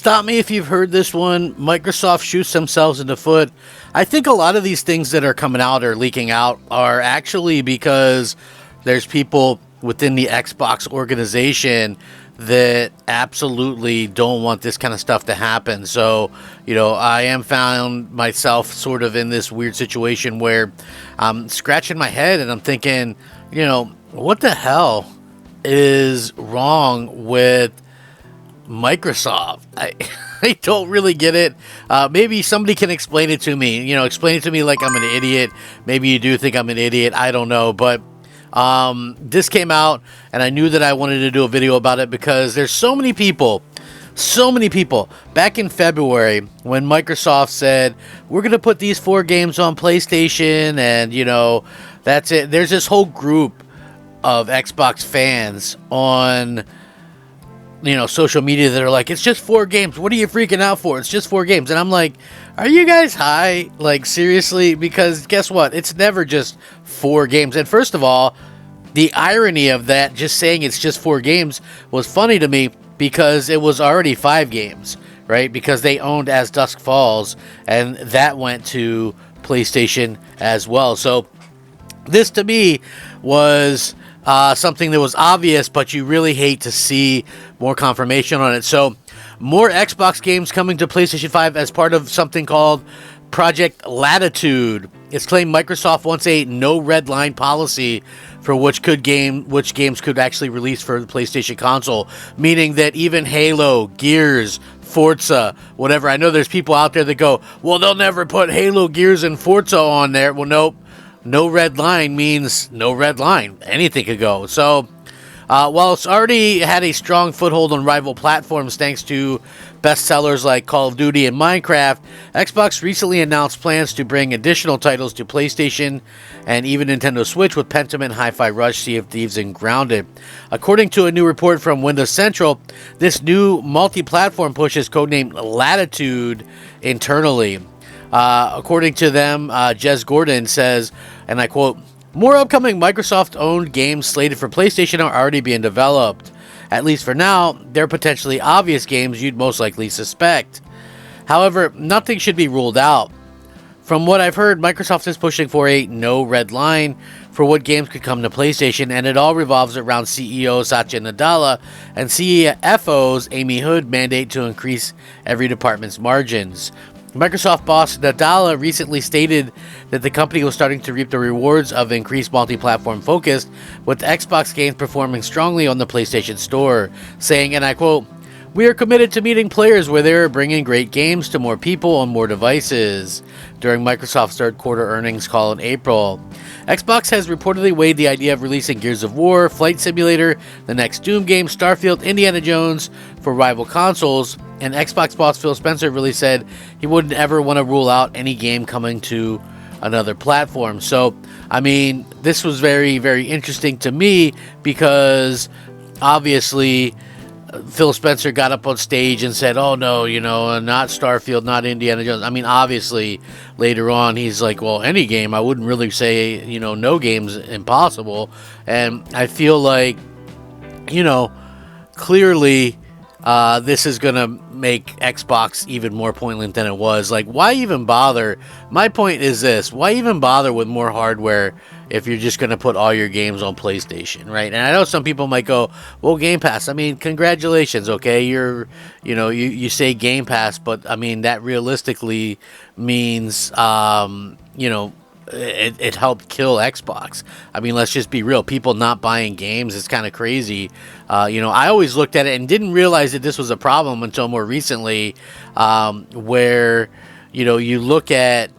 stop me if you've heard this one. Microsoft shoots themselves in the foot. I think a lot of these things that are coming out or leaking out are actually because there's people within the Xbox organization that absolutely don't want this kind of stuff to happen. So, I am found myself sort of in this weird situation where I'm scratching my head and I'm thinking, what the hell is wrong with Microsoft? I don't really get it. Maybe somebody can explain it to me. Explain it to me like I'm an idiot. Maybe you do think I'm an idiot. I don't know. But this came out, and I knew that I wanted to do a video about it because there's so many people back in February when Microsoft said, we're going to put these 4 games on PlayStation, and, that's it. There's this whole group of Xbox fans on social media that are like, it's just 4 games. What are you freaking out for? It's just 4 games. And I'm like, are you guys high? Like, seriously? Because guess what? It's never just 4 games. And first of all, the irony of that, just saying it's just 4 games, was funny to me because it was already 5 games, right? Because they owned As Dusk Falls, and that went to PlayStation as well. So this to me was something that was obvious, but you really hate to see more confirmation on it. So, more Xbox games coming to PlayStation 5 as part of something called Project Latitude. It's claimed Microsoft wants a no red line policy for which games could actually release for the PlayStation console, meaning that even Halo, Gears, Forza, whatever. I know there's people out there that go, well, they'll never put Halo, Gears, and Forza on there. Well, nope. No red line means no red line. Anything could go. So, while it's already had a strong foothold on rival platforms thanks to bestsellers like Call of Duty and Minecraft, Xbox recently announced plans to bring additional titles to PlayStation and even Nintendo Switch with Pentiment, Hi-Fi Rush, Sea of Thieves, and Grounded. According to a new report from Windows Central, this new multi-platform push is codenamed Latitude internally. According to them, Jez Gordon says, and I quote, more upcoming Microsoft-owned games slated for PlayStation are already being developed. At least for now, they're potentially obvious games you'd most likely suspect. However, nothing should be ruled out. From what I've heard, Microsoft is pushing for a no red line for what games could come to PlayStation, and it all revolves around CEO Satya Nadella and CFO's Amy Hood mandate to increase every department's margins. Microsoft boss Nadella recently stated that the company was starting to reap the rewards of increased multi-platform focus, with Xbox games performing strongly on the PlayStation Store, saying, and I quote, we are committed to meeting players where they are bringing great games to more people on more devices, during Microsoft's third quarter earnings call in April. Xbox has reportedly weighed the idea of releasing Gears of War, Flight Simulator, the next Doom game, Starfield, Indiana Jones for rival consoles, and Xbox boss Phil Spencer really said he wouldn't ever want to rule out any game coming to another platform. So, I mean, this was very, very interesting to me because obviously Phil Spencer got up on stage and said, oh no, not Starfield, not Indiana Jones. I mean, obviously later on he's like, well, any game. I wouldn't really say, no game's impossible. And I feel like, clearly this is going to make Xbox even more pointless than it was. Like, why even bother? My point is this. Why even bother with more hardware if you're just going to put all your games on PlayStation, right? And I know some people might go, well, Game Pass. I mean, congratulations, okay? You say Game Pass, but, I mean, that realistically means, it helped kill Xbox. I mean, let's just be real. People not buying games is kind of crazy. I always looked at it and didn't realize that this was a problem until more recently, where, you look at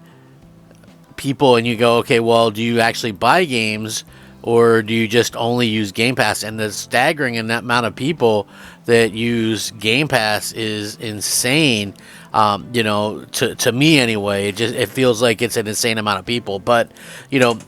people and you go, okay, well, do you actually buy games or do you just only use Game Pass? And the staggering in that amount of people that use Game Pass is insane. To me anyway, it feels like it's an insane amount of people, but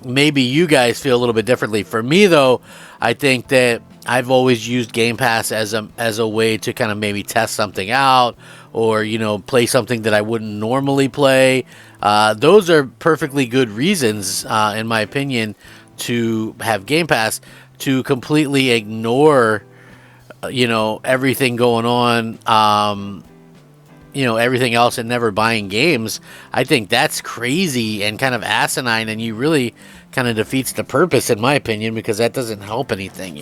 maybe you guys feel a little bit differently. For me though, I think that I've always used Game Pass as a way to kind of maybe test something out or, play something that I wouldn't normally play. Those are perfectly good reasons, in my opinion, to have Game Pass. To completely ignore, everything going on, everything else and never buying games, I think that's crazy and kind of asinine, and you really kind of defeats the purpose, in my opinion, because that doesn't help anything.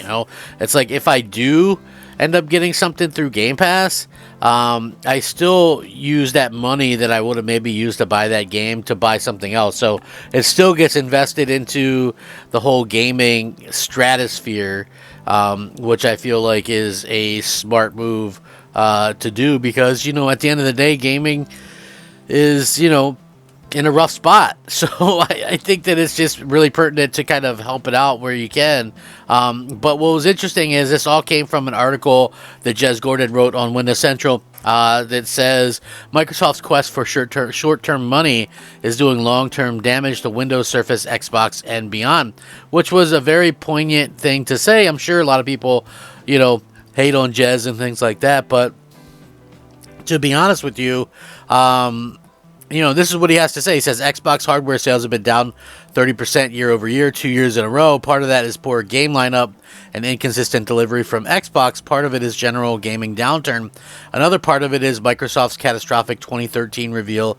It's like, if I do end up getting something through Game Pass, I still use that money that I would have maybe used to buy that game to buy something else. So it still gets invested into the whole gaming stratosphere, which I feel like is a smart move to do, because at the end of the day, gaming is in a rough spot. So I think that it's just really pertinent to kind of help it out where you can. But what was interesting is this all came from an article that Jez Gordon wrote on Windows Central that says Microsoft's quest for short-term money is doing long-term damage to Windows, Surface, Xbox, and beyond, which was a very poignant thing to say. I'm sure a lot of people, hate on Jez and things like that, but to be honest with you, this is what he has to say. He says Xbox hardware sales have been down 30% year over year, 2 years in a row. Part of that is poor game lineup and inconsistent delivery from Xbox. Part of it is general gaming downturn. Another part of it is Microsoft's catastrophic 2013 reveal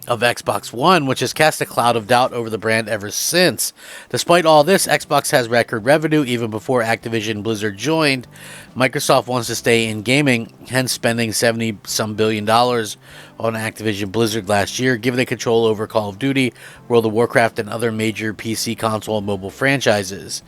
of Xbox One, which has cast a cloud of doubt over the brand ever since. Despite all this, Xbox has record revenue even before Activision Blizzard joined. Microsoft wants to stay in gaming, hence spending $70-some billion on Activision Blizzard last year, giving it control over Call of Duty, World of Warcraft, and other major PC, console, and mobile franchises.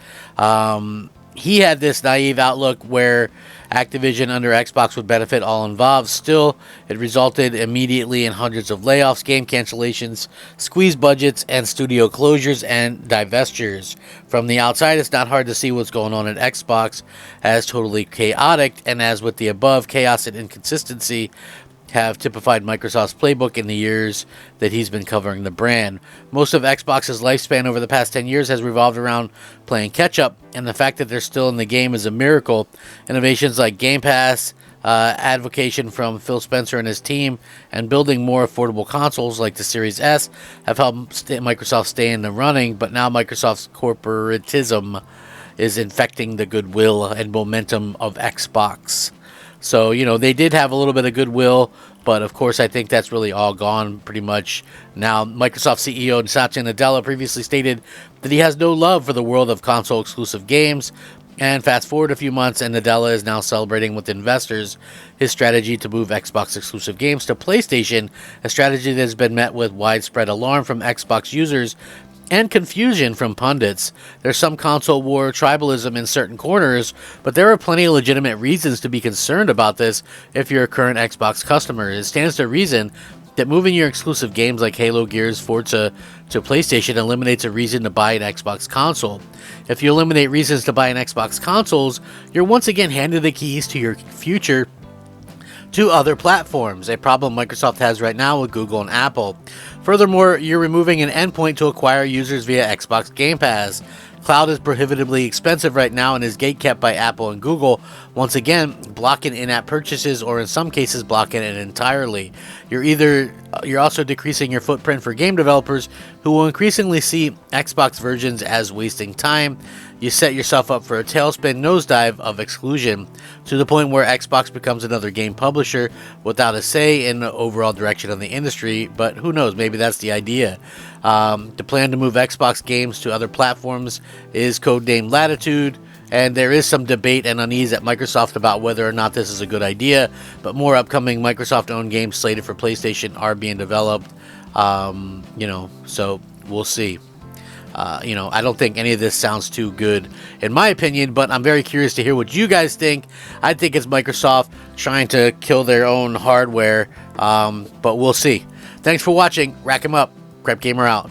He had this naive outlook where Activision under Xbox would benefit all involved. Still, it resulted immediately in hundreds of layoffs, game cancellations, squeezed budgets, and studio closures and divestitures. From the outside, it's not hard to see what's going on at Xbox as totally chaotic, and as with the above, chaos and inconsistency have typified Microsoft's playbook in the years that he's been covering the brand. Most of Xbox's lifespan over the past 10 years has revolved around playing catch-up, and the fact that they're still in the game is a miracle. Innovations like Game Pass, advocacy from Phil Spencer and his team, and building more affordable consoles like the Series S have helped Microsoft stay in the running, but now Microsoft's corporatism is infecting the goodwill and momentum of Xbox. So, they did have a little bit of goodwill, but of course I think that's really all gone pretty much now. Microsoft CEO Satya Nadella previously stated that he has no love for the world of console-exclusive games, and fast forward a few months and Nadella is now celebrating with investors his strategy to move Xbox-exclusive games to PlayStation, a strategy that has been met with widespread alarm from Xbox users and confusion from pundits. There's some console war tribalism in certain corners, but there are plenty of legitimate reasons to be concerned about this if you're a current Xbox customer. It stands to reason that moving your exclusive games like Halo, Gears, Forza to PlayStation eliminates a reason to buy an Xbox console. If you eliminate reasons to buy an Xbox consoles, you're once again handed the keys to your future to other platforms, a problem Microsoft has right now with Google and Apple. Furthermore, you're removing an endpoint to acquire users via Xbox Game Pass. Cloud is prohibitively expensive right now and is gatekept by Apple and Google, once again blocking in-app purchases or in some cases blocking it entirely. You're also decreasing your footprint for game developers who will increasingly see Xbox versions as wasting time. You set yourself up for a tailspin nosedive of exclusion to the point where Xbox becomes another game publisher without a say in the overall direction of the industry, but who knows, maybe that's the idea. The plan to move Xbox games to other platforms is codenamed Latitude, and there is some debate and unease at Microsoft about whether or not this is a good idea, but more upcoming Microsoft-owned games slated for PlayStation are being developed, so we'll see. I don't think any of this sounds too good in my opinion, but I'm very curious to hear what you guys think. I think it's Microsoft trying to kill their own hardware, but we'll see. Thanks for watching. Rack 'em up. Crap Gamer out.